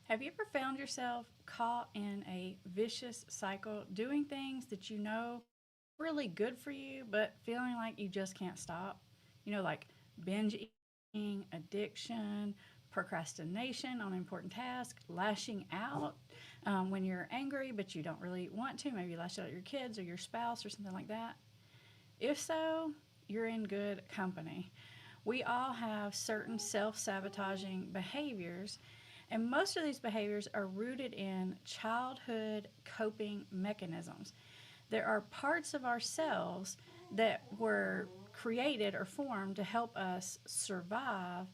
Have you ever found yourself caught in a vicious cycle doing things that you know really good for you, but feeling like you just can't stop? Like binge eating, addiction, procrastination on important tasks, lashing out when you're angry, but you don't really want to. Maybe you lash out at your kids or your spouse or something like that. If so, you're in good company. We all have certain self sabotaging behaviors, and most of these behaviors are rooted in childhood coping mechanisms. There are parts of ourselves that were created or formed to help us survive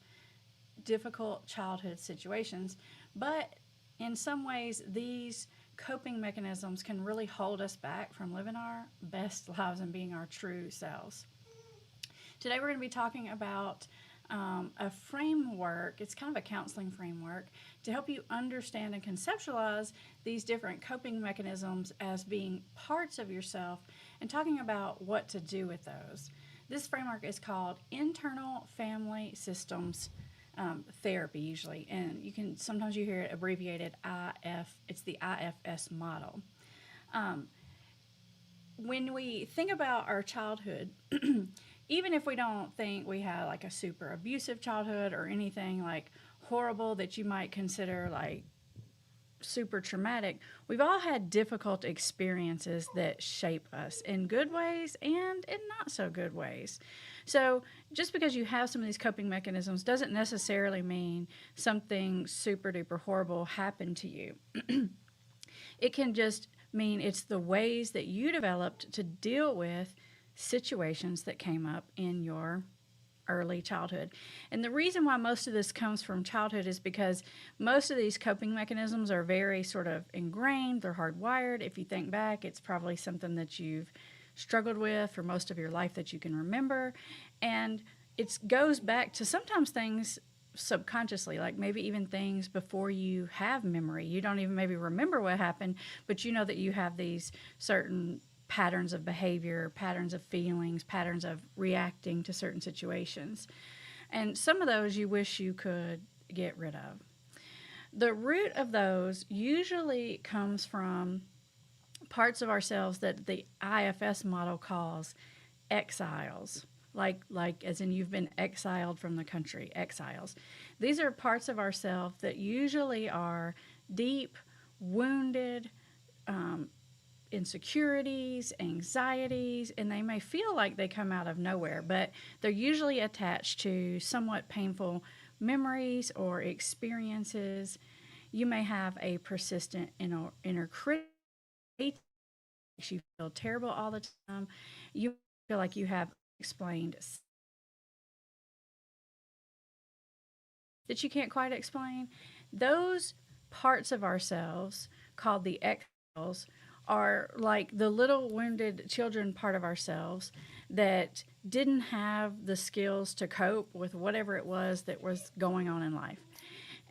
difficult childhood situations, but in some ways, these coping mechanisms can really hold us back from living our best lives and being our true selves. Today, we're going to be talking about a framework. It's kind of a counseling framework to help you understand and conceptualize these different coping mechanisms as being parts of yourself and talking about what to do with those. This framework is called internal family systems therapy, usually, and sometimes you hear it abbreviated IF. It's the IFS model. Um, when we think about our childhood, even if we don't think we had like a super abusive childhood or anything like horrible that you might consider like super traumatic, we've all had difficult experiences that shape us in good ways and in not so good ways. So, just because you have some of these coping mechanisms doesn't necessarily mean something super duper horrible happened to you. It can just mean it's the ways that you developed to deal with situations that came up in your early childhood. And the reason why most of this comes from childhood is because most of these coping mechanisms are very sort of ingrained, they're hardwired. If you think back, it's probably something that you've struggled with for most of your life that you can remember. And it goes back to sometimes things subconsciously, like maybe even things before you have memory. You don't even maybe remember what happened, but you know that you have these certain patterns of behavior, patterns of feelings, patterns of reacting to certain situations. And some of those you wish you could get rid of. The root of those usually comes from parts of ourselves that the IFS model calls exiles. Like as in you've been exiled from the country, exiles. These are parts of ourselves that usually are deep, wounded, insecurities, anxieties, and they may feel like they come out of nowhere, but they're usually attached to somewhat painful memories or experiences. You may have a persistent inner critic. You feel terrible all the time. You feel like you have explained that you can't quite explain. Those parts of ourselves called the exiles are like the little wounded children part of ourselves that didn't have the skills to cope with whatever it was that was going on in life.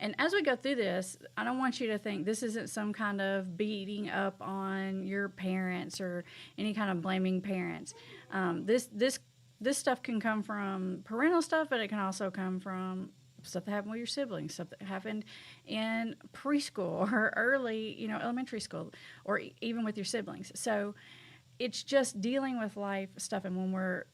And as we go through this, I don't want you to think this isn't some kind of beating up on your parents or any kind of blaming parents. This stuff can come from parental stuff, but it can also come from stuff that happened with your siblings, stuff that happened in preschool or early, elementary school, or even with your siblings. So it's just dealing with life stuff. And when we're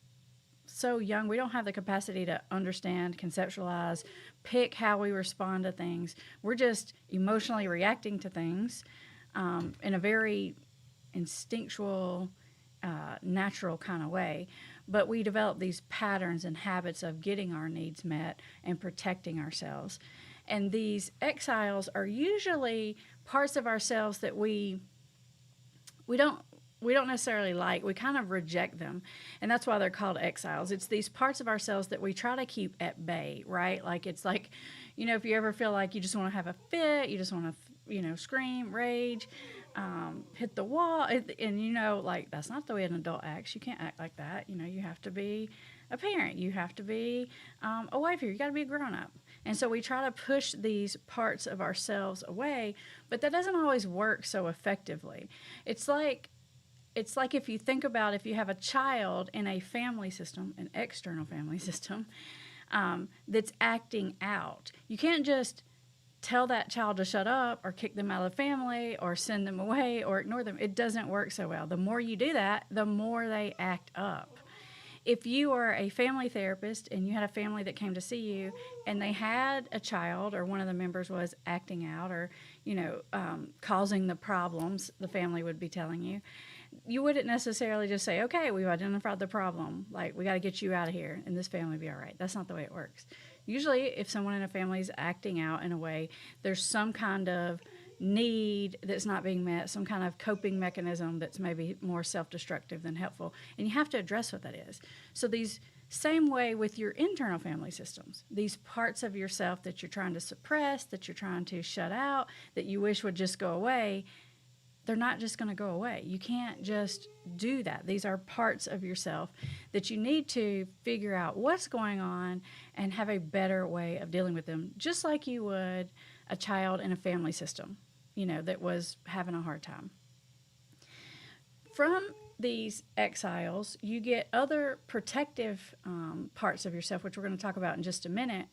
so young, we don't have the capacity to understand, conceptualize, pick how we respond to things. We're just emotionally reacting to things in a very instinctual, natural kind of way. But we develop these patterns and habits of getting our needs met and protecting ourselves. And these exiles are usually parts of ourselves that we don't necessarily like. We kind of reject them, and that's why they're called exiles. It's these parts of ourselves that we try to keep at bay, right? Like it's like, if you ever feel like you just want to have a fit, you just want to, scream, rage, hit the wall, and like that's not the way an adult acts. You can't act like that. You have to be a parent. You have to be a wife here. You got to be a grown up. And so we try to push these parts of ourselves away, but that doesn't always work so effectively. It's like if you think about if you have a child in a family system, an external family system, that's acting out. You can't just tell that child to shut up or kick them out of the family or send them away or ignore them. It doesn't work so well. The more you do that, the more they act up. If you are a family therapist and you had a family that came to see you and they had a child or one of the members was acting out or, causing the problems the family would be telling you, you wouldn't necessarily just say, okay, we've identified the problem. Like, we got to get you out of here and this family will be all right. That's not the way it works. Usually, if someone in a family is acting out in a way, there's some kind of need that's not being met, some kind of coping mechanism that's maybe more self-destructive than helpful. And you have to address what that is. So these same way with your internal family systems, these parts of yourself that you're trying to suppress, that you're trying to shut out, that you wish would just go away, they're not just going to go away. You can't just do that. These are parts of yourself that you need to figure out what's going on and have a better way of dealing with them, just like you would a child in a family system, that was having a hard time. From these exiles, you get other protective parts of yourself, which we're going to talk about in just a minute.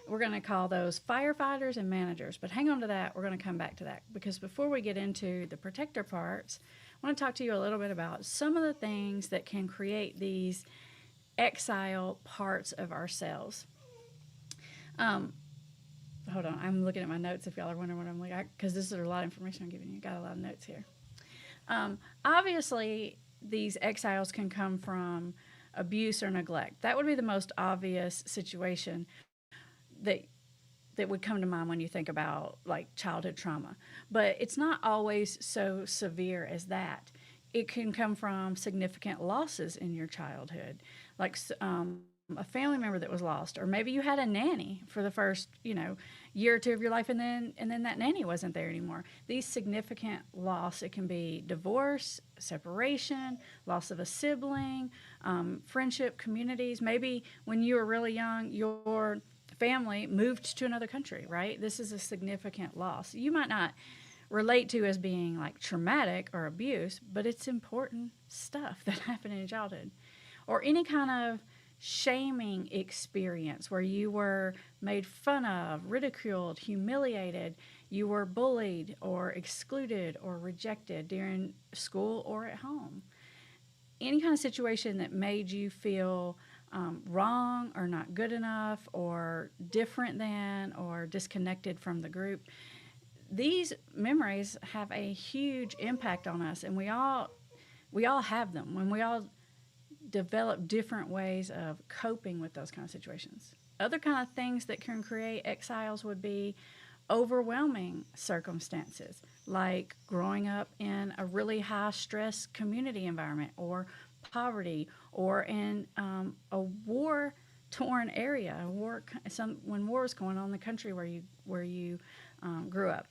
We're going to call those firefighters and managers. But hang on to that. We're going to come back to that. Because before we get into the protector parts, I want to talk to you a little bit about some of the things that can create these exile parts of ourselves. Hold on. I'm looking at my notes if y'all are wondering what I'm like, because this is a lot of information I'm giving you. Got a lot of notes here. Obviously, these exiles can come from abuse or neglect. That would be the most obvious situation that would come to mind when you think about like childhood trauma. But it's not always so severe as that. It can come from significant losses in your childhood, like a family member that was lost, or maybe you had a nanny for the first year or two of your life, and then that nanny wasn't there anymore. These significant loss, it can be divorce, separation, loss of a sibling, friendship, communities. Maybe when you were really young, your family moved to another country, right? This is a significant loss. You might not relate to as being like traumatic or abuse, but it's important stuff that happened in your childhood. Or any kind of shaming experience where you were made fun of, ridiculed, humiliated, you were bullied or excluded or rejected during school or at home. Any kind of situation that made you feel wrong or not good enough or different than or disconnected from the group. These memories have a huge impact on us, and we all have them. When we all develop different ways of coping with those kind of situations. Other kind of things that can create exiles would be overwhelming circumstances, like growing up in a really high stress community environment, or poverty, or in a war torn area, when war was going on in the country where you grew up.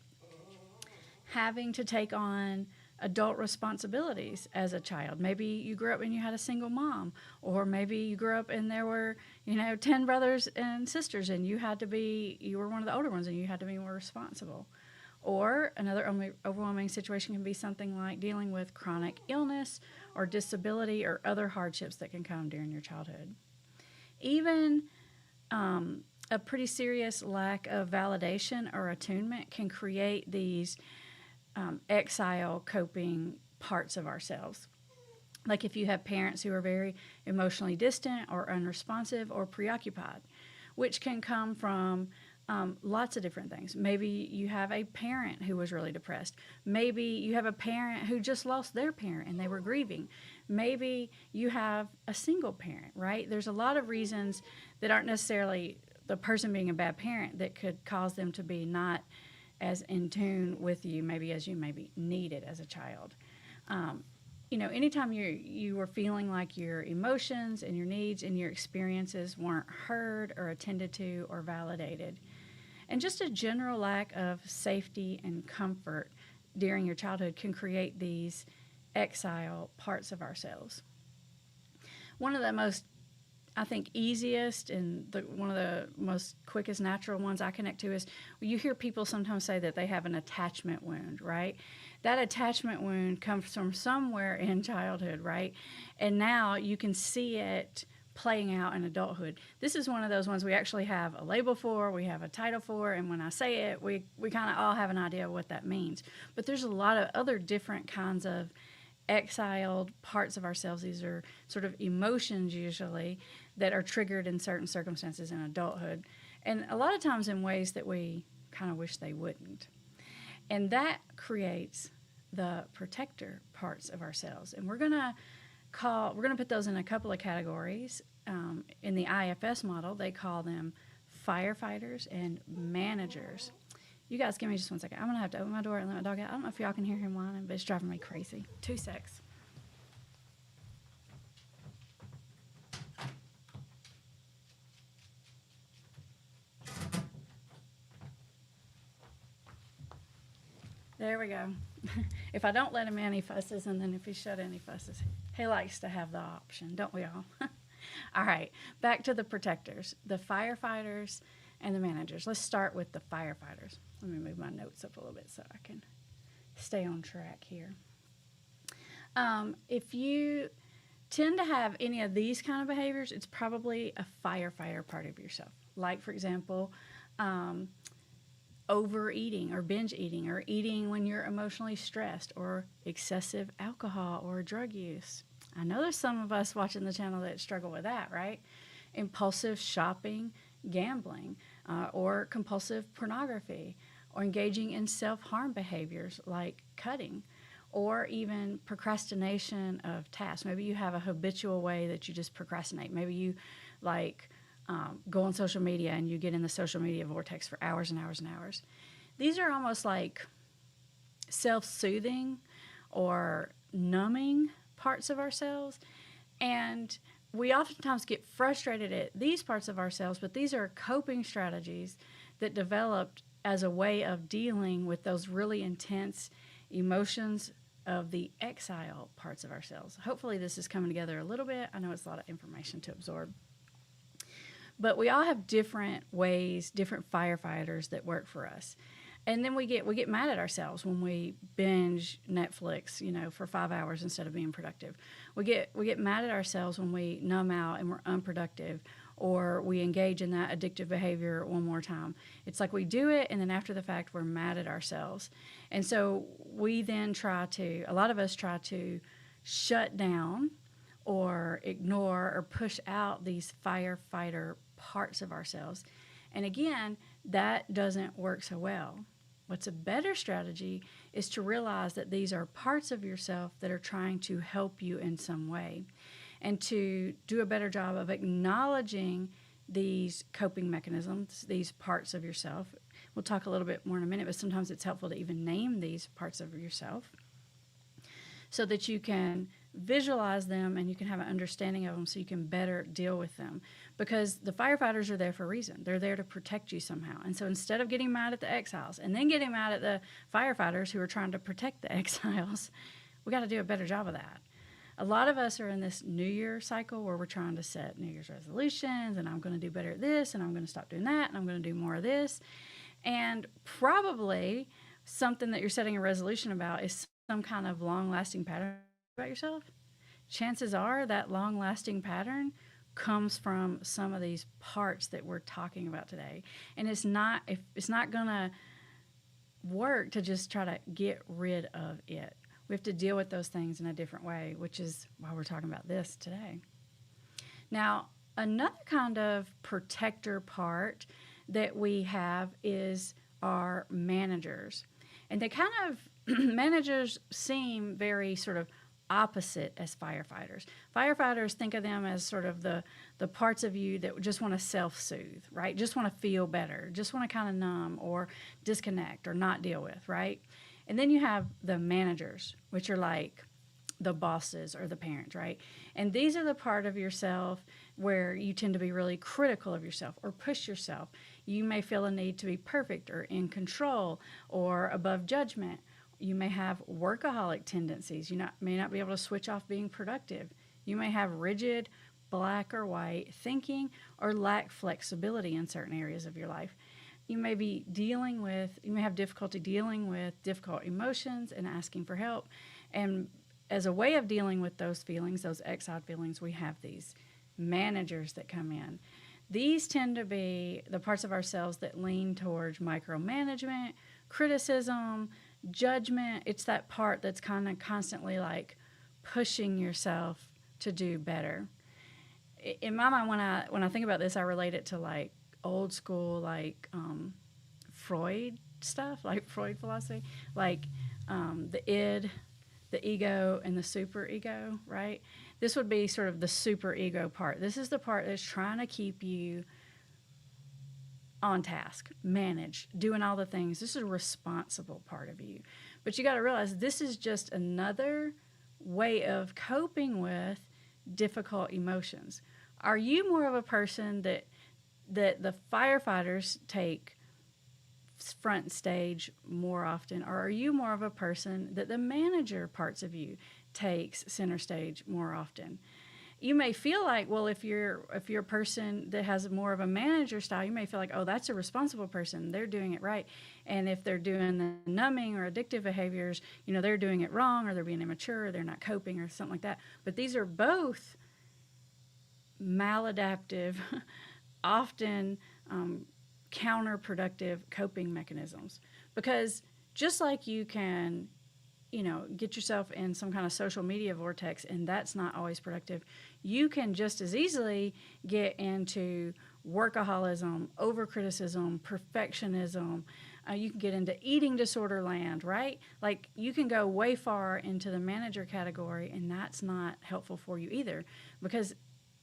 Having to take on adult responsibilities as a child. Maybe you grew up and you had a single mom, or maybe you grew up and there were 10 brothers and sisters, and you were one of the older ones and you had to be more responsible. Or another overwhelming situation can be something like dealing with chronic illness or disability or other hardships that can come during your childhood. Even a pretty serious lack of validation or attunement can create these exile coping parts of ourselves. Like if you have parents who are very emotionally distant or unresponsive or preoccupied, which can come from lots of different things. Maybe you have a parent who was really depressed. Maybe you have a parent who just lost their parent and they were grieving. Maybe you have a single parent, right? There's a lot of reasons that aren't necessarily the person being a bad parent that could cause them to be not as in tune with you maybe as you maybe needed as a child. Anytime you were feeling like your emotions and your needs and your experiences weren't heard or attended to or validated, and just a general lack of safety and comfort during your childhood can create these exile parts of ourselves. One of the most, I think, easiest and one of the most quickest natural ones I connect to is you hear people sometimes say that they have an attachment wound, right? That attachment wound comes from somewhere in childhood, right? And now you can see it playing out in adulthood. This is one of those ones we actually have a label for, we have a title for, and when I say it, we kind of all have an idea of what that means. But there's a lot of other different kinds of exiled parts of ourselves. These are sort of emotions usually that are triggered in certain circumstances in adulthood, and a lot of times in ways that we kind of wish they wouldn't. And that creates the protector parts of ourselves. And we're going to put those in a couple of categories. In the IFS model, they call them firefighters and managers. You guys give me just 1 second. I'm going to have to open my door and let my dog out. I don't know if y'all can hear him whining, but it's driving me crazy. 2 secs. There we go. If I don't let him in, he fusses, and then if he shut in, he fusses. He likes to have the option, don't we all? All right, back to the protectors, the firefighters and the managers. Let's start with the firefighters. Let me move my notes up a little bit so I can stay on track here. If you tend to have any of these kind of behaviors, it's probably a firefighter part of yourself. Like, for example, overeating or binge eating, or eating when you're emotionally stressed, or excessive alcohol or drug use. I know there's some of us watching the channel that struggle with that, right? Impulsive shopping, gambling, or compulsive pornography, or engaging in self-harm behaviors like cutting, or even procrastination of tasks. Maybe you have a habitual way that you just procrastinate. Maybe you go on social media and you get in the social media vortex for hours and hours and hours. These are almost like self-soothing or numbing parts of ourselves. And we oftentimes get frustrated at these parts of ourselves, but these are coping strategies that developed as a way of dealing with those really intense emotions of the exile parts of ourselves. Hopefully this is coming together a little bit. I know it's a lot of information to absorb. But we all have different ways, different firefighters that work for us. And then we get mad at ourselves when we binge Netflix, for 5 hours instead of being productive. We get mad at ourselves when we numb out and we're unproductive, or we engage in that addictive behavior one more time. It's like we do it, and then after the fact, we're mad at ourselves. And so we then a lot of us try to shut down or ignore or push out these firefighter parts of ourselves. And again, that doesn't work so well. What's a better strategy is to realize that these are parts of yourself that are trying to help you in some way, and to do a better job of acknowledging these coping mechanisms, these parts of yourself. We'll talk a little bit more in a minute, but sometimes it's helpful to even name these parts of yourself so that you can visualize them and you can have an understanding of them so you can better deal with them. Because the firefighters are there for a reason. They're there to protect you somehow. And so instead of getting mad at the exiles and then getting mad at the firefighters who are trying to protect the exiles, we got to do a better job of that. A lot of us are in this New Year cycle where we're trying to set New Year's resolutions, and I'm going to do better at this, and I'm going to stop doing that, and I'm going to do more of this. And probably something that you're setting a resolution about is some kind of long-lasting pattern about yourself. Chances are that long-lasting pattern comes from some of these parts that we're talking about today. And it's not going to work to just try to get rid of it. We have to deal with those things in a different way, which is why we're talking about this today. Now, another kind of protector part that we have is our managers. And they kind of, managers seem very sort of opposite as firefighters. Firefighters, think of them as sort of the parts of you that just want to self-soothe, right? Just want to feel better, just want to kind of numb or disconnect or not deal with, right? And then you have the managers, which are like the bosses or the parents, right? And these are the part of yourself where you tend to be really critical of yourself or push yourself. You may feel a need to be perfect or in control or above judgment. You may have workaholic tendencies. You may not be able to switch off being productive. You may have rigid black or white thinking or lack flexibility in certain areas of your life. You may have difficulty dealing with difficult emotions and asking for help. And as a way of dealing with those feelings, those exiled feelings, we have these managers that come in. These tend to be the parts of ourselves that lean towards micromanagement, criticism, judgment. It's that part that's kind of constantly like pushing yourself to do better. In my mind, when I think about this, I relate it to like old school, like Freud stuff, like Freud philosophy, like the id, the ego, and the super ego, right? This would be sort of the super ego part. This is the part that's trying to keep you on task, manage, doing all the things. This is a responsible part of you. But you got to realize this is just another way of coping with difficult emotions. Are you more of a person that the firefighters take front stage more often, or are you more of a person that the manager parts of you takes center stage more often? You may feel like, well, if you're a person that has more of a manager style, you may feel like, oh, that's a responsible person. They're doing it right. And if they're doing the numbing or addictive behaviors, they're doing it wrong, or they're being immature, or they're not coping, or something like that. But these are both maladaptive, often counterproductive coping mechanisms. Because just like you can get yourself in some kind of social media vortex, and that's not always productive. You can just as easily get into workaholism, overcriticism, perfectionism. You can get into eating disorder land, right? Like you can go way far into the manager category, and that's not helpful for you either, because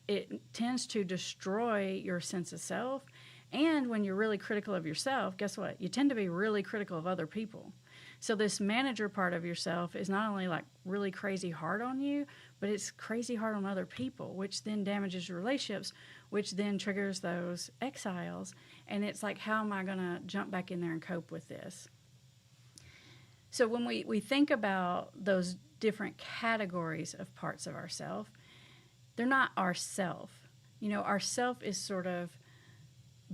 it tends to destroy your sense of self. And when you're really critical of yourself, guess what? You tend to be really critical of other people. So this manager part of yourself is not only like really crazy hard on you, but it's crazy hard on other people, which then damages your relationships, which then triggers those exiles. And it's like, how am I going to jump back in there and cope with this? So when we think about those different categories of parts of ourself, they're not ourself. Our self is sort of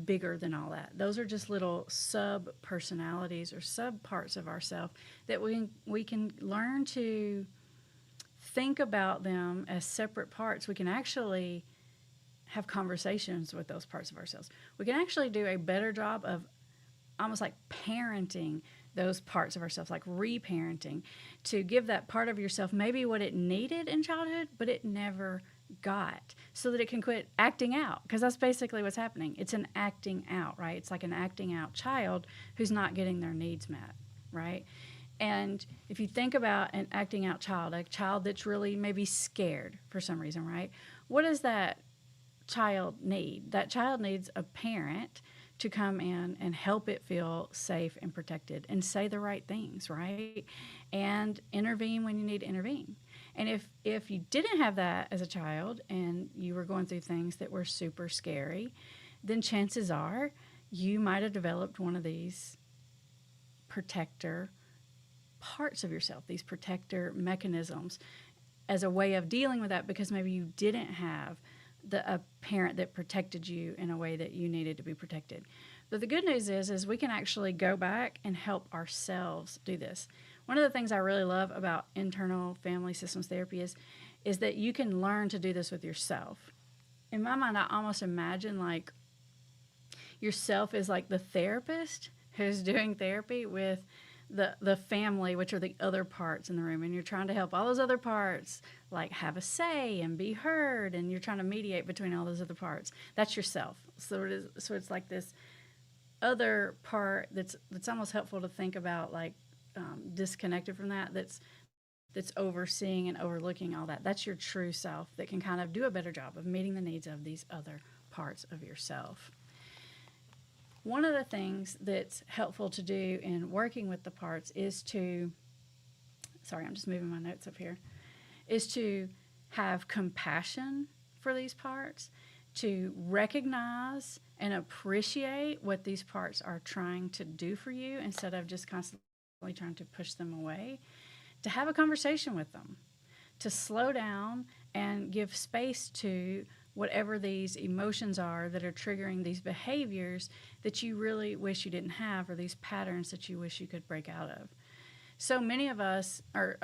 bigger than all that. Those are just little sub personalities or sub parts of ourselves that we can learn to think about them as separate parts. We can actually have conversations with those parts of ourselves. We can actually do a better job of almost like parenting those parts of ourselves, like reparenting, to give that part of yourself maybe what it needed in childhood, but it never got, so that it can quit acting out, because that's basically what's happening. It's an acting out, right? It's like an acting out child who's not getting their needs met, right? And if you think about an acting out child, a child that's really maybe scared for some reason, right? What does that child need? That child needs a parent to come in and help it feel safe and protected and say the right things, right? And intervene when you need to intervene. And if you didn't have that as a child and you were going through things that were super scary, then chances are you might have developed one of these protector parts of yourself, these protector mechanisms, as a way of dealing with that, because maybe you didn't have a parent that protected you in a way that you needed to be protected. But the good news is we can actually go back and help ourselves do this. One of the things I really love about internal family systems therapy is that you can learn to do this with yourself. In my mind, I almost imagine like yourself is like the therapist who's doing therapy with the family, which are the other parts in the room, and you're trying to help all those other parts like have a say and be heard, and you're trying to mediate between all those other parts. That's yourself. So it's like this other part that's almost helpful to think about, like disconnected from that's overseeing and overlooking all that. That's your true self that can kind of do a better job of meeting the needs of these other parts of yourself. One of the things that's helpful to do in working with the parts is sorry, I'm just moving my notes up here, is to have compassion for these parts, to recognize and appreciate what these parts are trying to do for you instead of just constantly trying to push them away, to have a conversation with them, to slow down and give space to whatever these emotions are that are triggering these behaviors that you really wish you didn't have, or these patterns that you wish you could break out of. So many of us, or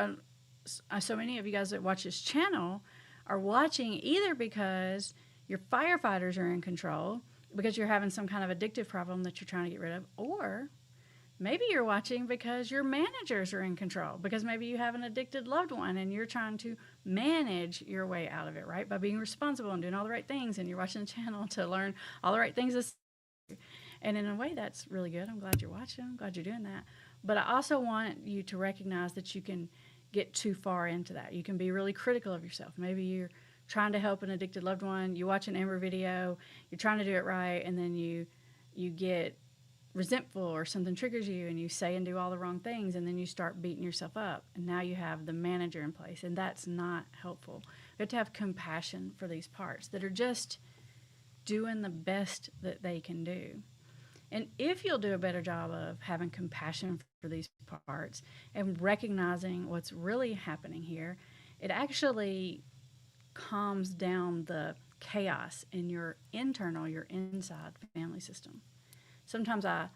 so many of you guys that watch this channel, are watching either because your firefighters are in control because you're having some kind of addictive problem that you're trying to get rid of, or maybe you're watching because your managers are in control, because maybe you have an addicted loved one and you're trying to manage your way out of it, right? By being responsible and doing all the right things, and you're watching the channel to learn all the right things. And in a way, that's really good. I'm glad you're watching. I'm glad you're doing that. But I also want you to recognize that you can get too far into that. You can be really critical of yourself. Maybe you're trying to help an addicted loved one. You watch an Amber video. You're trying to do it right, and then you get resentful or something triggers you, and you say and do all the wrong things, and then you start beating yourself up. And now you have the manager in place, and that's not helpful. You have to have compassion for these parts that are just doing the best that they can do. And if you'll do a better job of having compassion for these parts and recognizing what's really happening here, it actually calms down the chaos in your internal, your inside family system. Sometimes I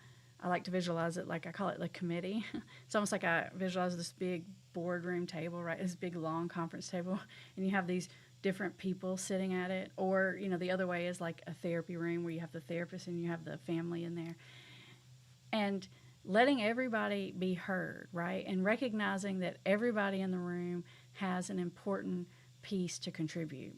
like to visualize it like I call it the committee. It's almost like I visualize this big boardroom table, right? This big long conference table, and you have these different people sitting at it. Or, the other way is like a therapy room where you have the therapist and you have the family in there. And letting everybody be heard, right? And recognizing that everybody in the room has an important piece to contribute.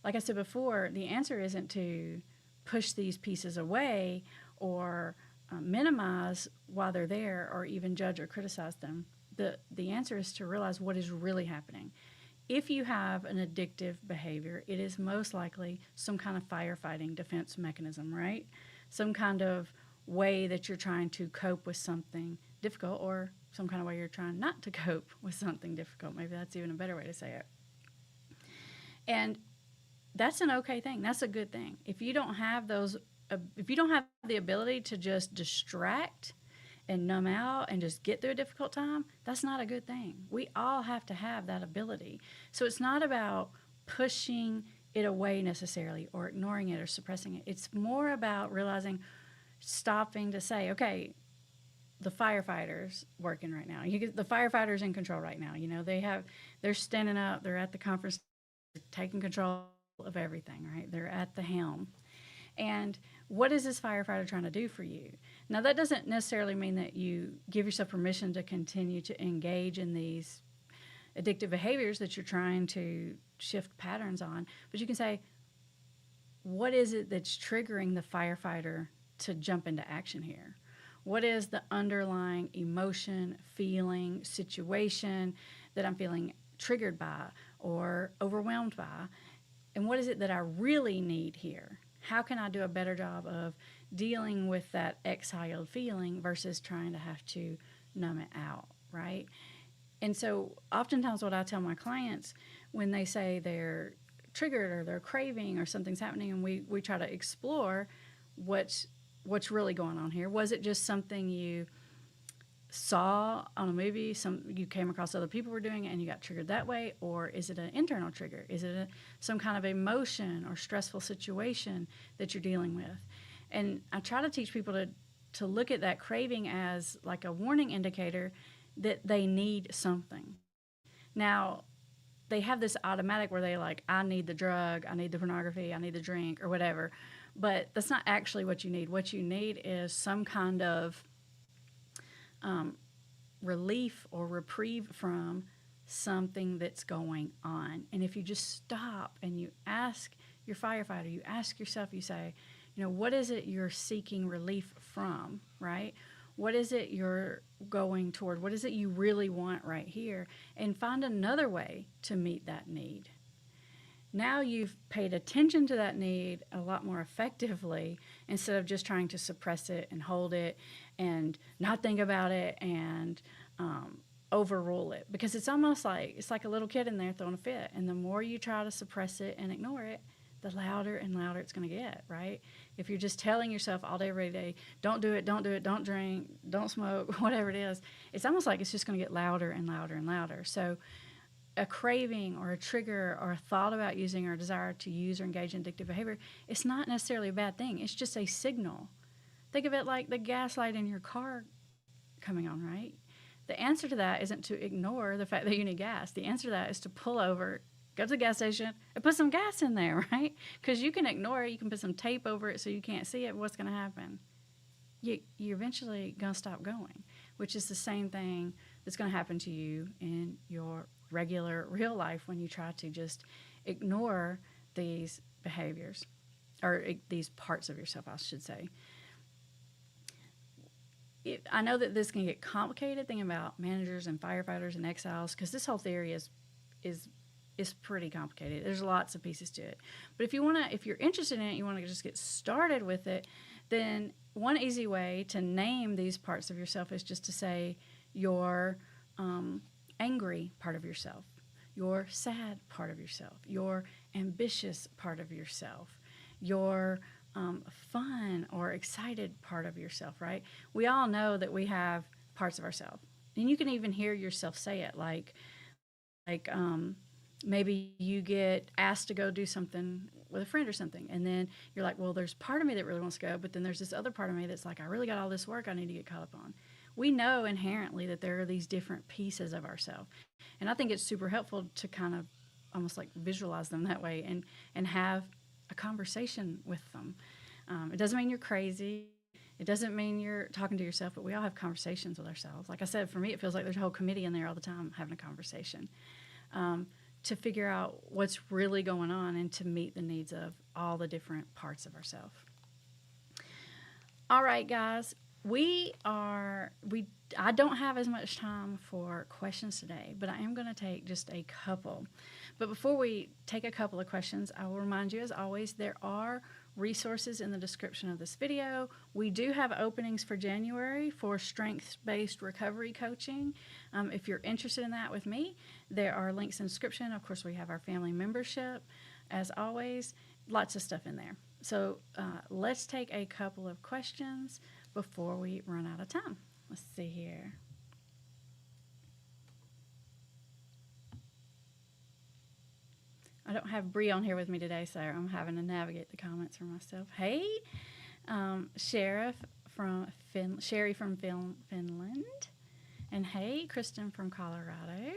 Like I said before, the answer isn't to push these pieces away or minimize why they're there or even judge or criticize them. The answer is to realize what is really happening. If you have an addictive behavior, it is most likely some kind of firefighting defense mechanism, right? Some kind of way that you're trying to cope with something difficult, or some kind of way you're trying not to cope with something difficult. Maybe that's even a better way to say it. And that's an okay thing. That's a good thing. If you don't have the ability to just distract and numb out and just get through a difficult time, that's not a good thing. We all have to have that ability. So it's not about pushing it away necessarily or ignoring it or suppressing it. It's more about realizing, stopping to say, okay, the firefighters working right now. The firefighters in control right now. They're standing up. They're at the conference, they're taking control of everything, right? They're at the helm. And what is this firefighter trying to do for you? Now, that doesn't necessarily mean that you give yourself permission to continue to engage in these addictive behaviors that you're trying to shift patterns on. But you can say, what is it that's triggering the firefighter to jump into action here? What is the underlying emotion, feeling, situation that I'm feeling triggered by or overwhelmed by? And what is it that I really need here? How can I do a better job of dealing with that exhaled feeling versus trying to have to numb it out, right? And so oftentimes what I tell my clients when they say they're triggered or they're craving or something's happening, and we try to explore what's really going on here. Was it just something you saw on a movie, you came across other people were doing it and you got triggered that way? Or is it an internal trigger? Is it some kind of emotion or stressful situation that you're dealing with? And I try to teach people to look at that craving as like a warning indicator that they need something. Now, they have this automatic where they like, I need the drug, I need the pornography, I need the drink or whatever. But that's not actually what you need. What you need is some kind of relief or reprieve from something that's going on. And if you just stop and you ask your firefighter, you ask yourself, you say, what is it you're seeking relief from, right? What is it you're going toward? What is it you really want right here? And find another way to meet that need. Now you've paid attention to that need a lot more effectively instead of just trying to suppress it and hold it and not think about it and overrule it. Because it's almost like it's like a little kid in there throwing a fit. And the more you try to suppress it and ignore it, the louder and louder it's going to get, right? If you're just telling yourself all day, every day, don't do it, don't drink, don't smoke, whatever it is, it's almost like it's just going to get louder and louder and louder. So a craving or a trigger or a thought about using or a desire to use or engage in addictive behavior, it's not necessarily a bad thing. It's just a signal. Think of it like the gas light in your car coming on, right? The answer to that isn't to ignore the fact that you need gas. The answer to that is to pull over, go to the gas station and put some gas in there, right? Because you can ignore it. You can put some tape over it so you can't see it. What's going to happen? You're eventually going to stop going, which is the same thing that's going to happen to you in your regular real life when you try to just ignore these behaviors or these parts of yourself, I should say. I know that this can get complicated thinking about managers and firefighters and exiles, because this whole theory is pretty complicated. There's lots of pieces to it. But if you're interested in it, you want to just get started with it, then one easy way to name these parts of yourself is just to say your angry part of yourself, your sad part of yourself, your ambitious part of yourself, your fun or excited part of yourself, right? We all know that we have parts of ourselves. And you can even hear yourself say it, like maybe you get asked to go do something with a friend or something, and then you're like, well, there's part of me that really wants to go, but then there's this other part of me that's like, I really got all this work I need to get caught up on. We know inherently that there are these different pieces of ourselves. And I think it's super helpful to kind of almost like visualize them that way and have a conversation with them. It doesn't mean you're crazy. It doesn't mean you're talking to yourself, but we all have conversations with ourselves. Like I said, for me, it feels like there's a whole committee in there all the time having a conversation to figure out what's really going on and to meet the needs of all the different parts of ourselves. All right, guys. I don't have as much time for questions today, but I am going to take just a couple. But before we take a couple of questions, I will remind you, as always, there are resources in the description of this video. We do have openings for January for strengths-based recovery coaching. If you're interested in that with me, there are links in the description. Of course, we have our family membership. As always, lots of stuff in there. So let's take a couple of questions before we run out of time. Let's see here. I don't have Bree on here with me today, so I'm having to navigate the comments for myself. Hey, Sherry from Finland. And hey, Kristen from Colorado.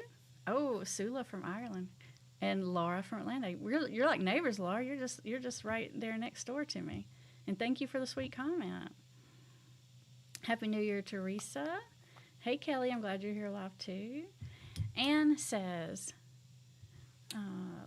Oh, Sula from Ireland. And Laura from Atlanta. You're like neighbors, Laura. You're just right there next door to me. And thank you for the sweet comment. Happy New Year, Teresa. Hey, Kelly, I'm glad you're here live too. Anne says,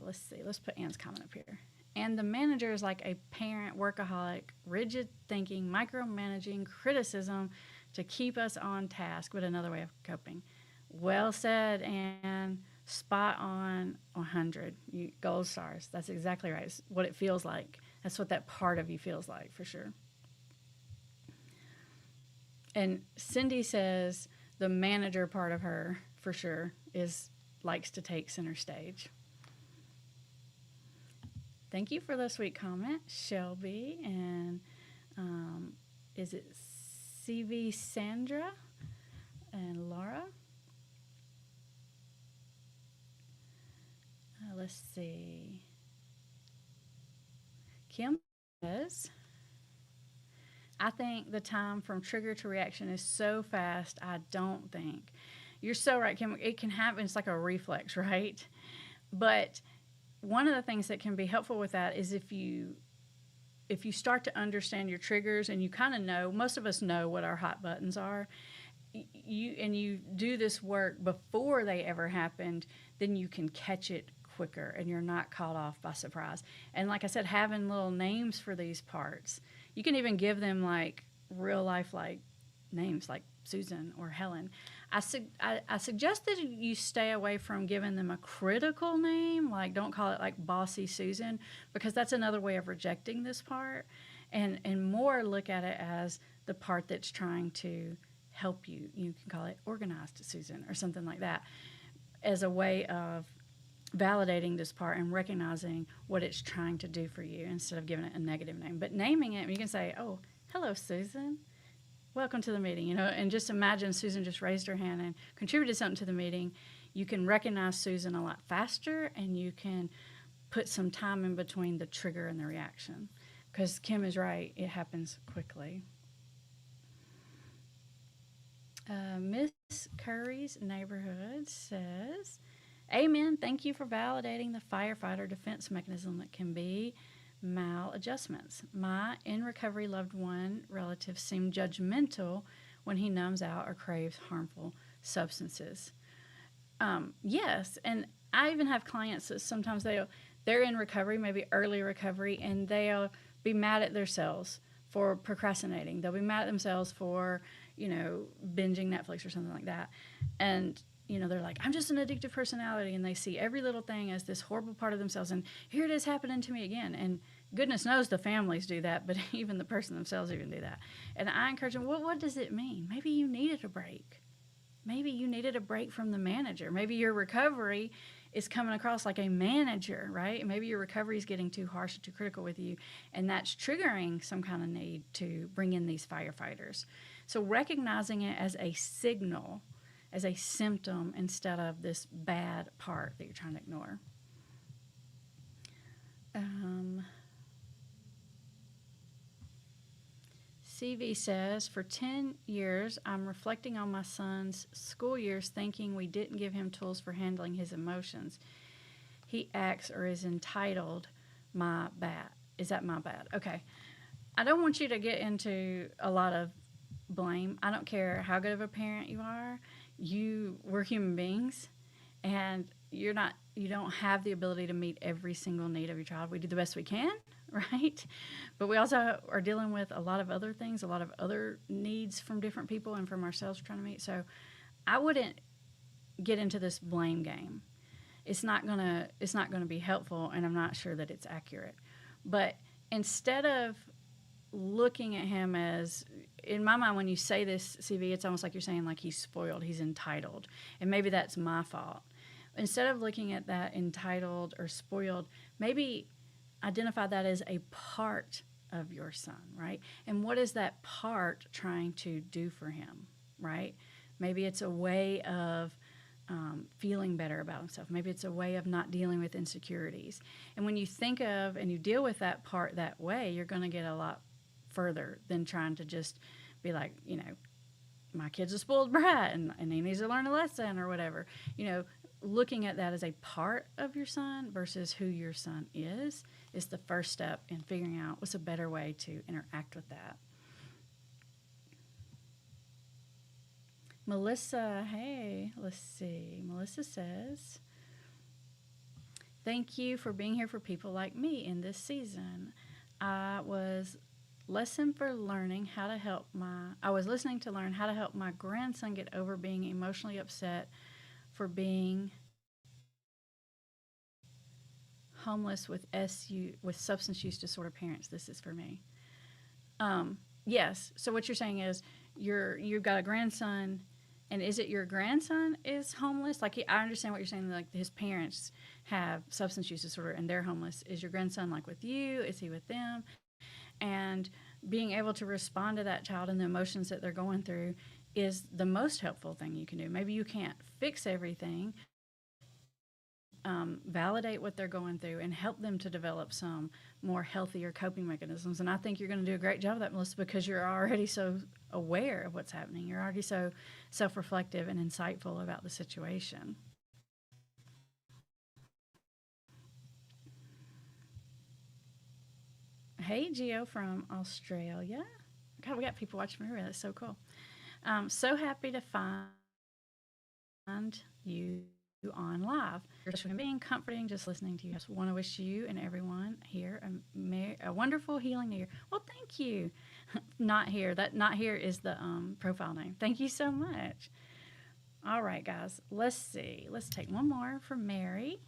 let's see, let's put Anne's comment up here. And the manager is like a parent, workaholic, rigid thinking, micromanaging, criticism to keep us on task, but another way of coping. Well said, Anne. Spot on 100. Gold stars. That's exactly right. It's what it feels like. That's what that part of you feels like, for sure. And Cindy says the manager part of her, for sure, likes to take center stage. Thank you for the sweet comment, Shelby. And is it CV Sandra and Laura? Let's see. Kim says, I think the time from trigger to reaction is so fast, I don't think. You're so right, Kim. It can happen. It's like a reflex, right? But one of the things that can be helpful with that is if you start to understand your triggers and you kind of know, most of us know what our hot buttons are, you do this work before they ever happened, then you can catch it quicker and you're not caught off by surprise. And like I said, having little names for these parts, you can even give them like real life like names like Susan or Helen. I suggest that you stay away from giving them a critical name, like don't call it like bossy Susan, because that's another way of rejecting this part, and more look at it as the part that's trying to help you. You can call it organized Susan or something like that, as a way of validating this part and recognizing what it's trying to do for you instead of giving it a negative name. But naming it, you can say, oh, hello, Susan. Welcome to the meeting, and just imagine Susan just raised her hand and contributed something to the meeting. You can recognize Susan a lot faster, and you can put some time in between the trigger and the reaction, because Kim is right. It happens quickly. Miss Curry's Neighborhood says, Amen. Thank you for validating the firefighter defense mechanism that can be maladjustments. My in recovery loved one relative seemed judgmental when he numbs out or craves harmful substances. Yes, and I even have clients that sometimes they're in recovery, maybe early recovery, and they'll be mad at themselves for procrastinating. They'll be mad at themselves for binging Netflix or something like that, and they're like, I'm just an addictive personality, and they see every little thing as this horrible part of themselves, and here it is happening to me again. And goodness knows the families do that, but even the person themselves even do that. And I encourage them, well, what does it mean? Maybe you needed a break. Maybe you needed a break from the manager. Maybe your recovery is coming across like a manager, right? Maybe your recovery is getting too harsh and too critical with you, and that's triggering some kind of need to bring in these firefighters. So recognizing it as a signal, as a symptom, instead of this bad part that you're trying to ignore. CV says, for 10 years, I'm reflecting on my son's school years thinking we didn't give him tools for handling his emotions. He acts or is entitled, my bad. Is that my bad? Okay. I don't want you to get into a lot of blame. I don't care how good of a parent you are. We're human beings, and you don't have the ability to meet every single need of your child. We do the best we can, right? But we also are dealing with a lot of other things, a lot of other needs from different people and from ourselves trying to meet. So I wouldn't get into this blame game. It's not gonna be helpful, and I'm not sure that it's accurate. But instead of looking at him as, in my mind, when you say this, CV, it's almost like you're saying like he's spoiled, he's entitled, and maybe that's my fault. Instead of looking at that entitled or spoiled, maybe identify that as a part of your son, right? And what is that part trying to do for him, right? Maybe it's a way of feeling better about himself. Maybe it's a way of not dealing with insecurities. And when you think of and you deal with that part that way, you're going to get a lot further than trying to just be like, my kid's a spoiled brat and he needs to learn a lesson or whatever. Looking at that as a part of your son versus who your son is the first step in figuring out what's a better way to interact with that. Melissa, hey, let's see. Melissa says, thank you for being here for people like me in this season. I was listening to learn how to help my grandson get over being emotionally upset for being homeless with substance use disorder parents. This is for me. Yes. So what you're saying is you've got a grandson, and is it your grandson is homeless? Like, I understand what you're saying. Like, his parents have substance use disorder and they're homeless. Is your grandson like with you? Is he with them? And being able to respond to that child and the emotions that they're going through is the most helpful thing you can do. Maybe you can't fix everything. Validate what they're going through and help them to develop some more healthier coping mechanisms. And I think you're going to do a great job of that, Melissa, because you're already so aware of what's happening. You're already so self-reflective and insightful about the situation. Hey, Gio from Australia. God, we got people watching me. That's so cool. So happy to find you on live. You're being comforting just listening to you. I just want to wish you and everyone here a wonderful healing new year. Well, thank you. Not here. That not here is the profile name. Thank you so much. All right, guys. Let's see. Let's take one more from Mary.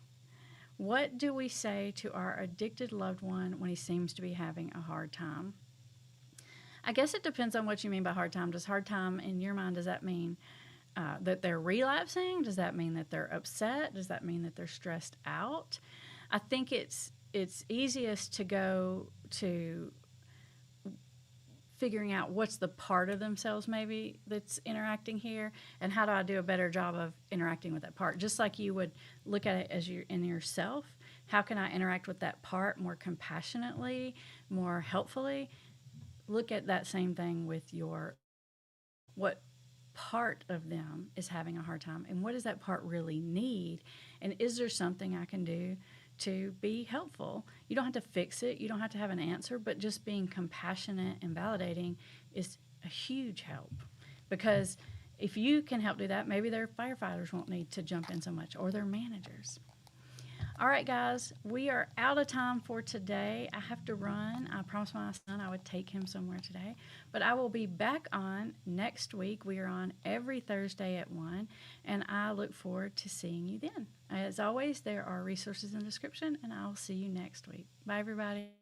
What do we say to our addicted loved one when he seems to be having a hard time? I guess it depends on what you mean by hard time. Does hard time in your mind, does that mean that they're relapsing? Does that mean that they're upset? Does that mean that they're stressed out? I think it's easiest to go to figuring out what's the part of themselves maybe that's interacting here, and how do I do a better job of interacting with that part? Just like you would look at it as you're in yourself, how can I interact with that part more compassionately, more helpfully? Look at that same thing with what part of them is having a hard time, and what does that part really need, and is there something I can do to be helpful? You don't have to fix it, you don't have to have an answer, but just being compassionate and validating is a huge help, because if you can help do that, maybe their firefighters won't need to jump in so much, or their managers. All right, guys, we are out of time for today. I have to run. I promised my son I would take him somewhere today. But I will be back on next week. We are on every Thursday at 1, and I look forward to seeing you then. As always, there are resources in the description, and I'll see you next week. Bye, everybody.